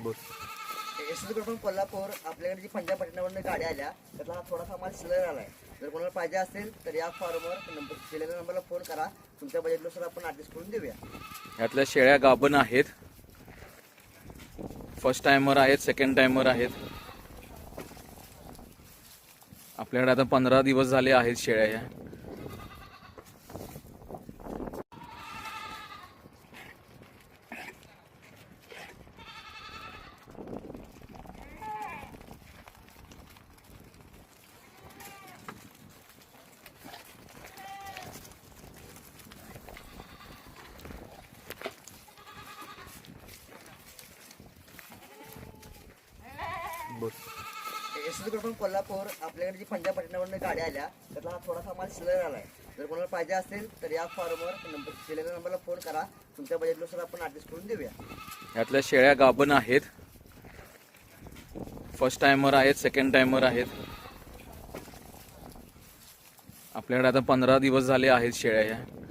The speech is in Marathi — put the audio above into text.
बोल. यशवंतपूर कोल्हापूर आपल्याकडे जी पंजाब पटणावरून गाड्या आल्या त्यातला हा थोडासा माल शिल्लक आलाय. जर कोणाला पाहिजे असेल तर या फॉर्मवर नंबर दिलेल्या नंबरला फोन करा. तुमच्या बजेटनुसार आपण ॲडजस्ट करून देऊया. यातल्या शेळ्या गाभण आहेत, फर्स्ट टाइमर आहेत, सेकंड टाइमर आहेत. आपल्याकडे आता 15 दिवस झाले आहेत शेळ्या ह्या. बोल. यशवंतपूर कोल्हापूर आपल्याकडे जी पंजाब पटणावरून गाड्या आल्या त्यातला हा थोडासा माल शिल्लक आलाय. जर कोणाला पाहिजे असेल तर या फॉर्मवर नंबर दिलेल्या नंबरला फोन करा. तुमच्या बजेटनुसार आपण ॲडजस्ट करून देऊया. यातल्या शेळ्या गाभण आहेत, फर्स्ट टाइमर आहेत, सेकंड टाइमर आहेत. आपल्याकडे आता 15 दिवस झाले आहेत शेळ्या ह्या.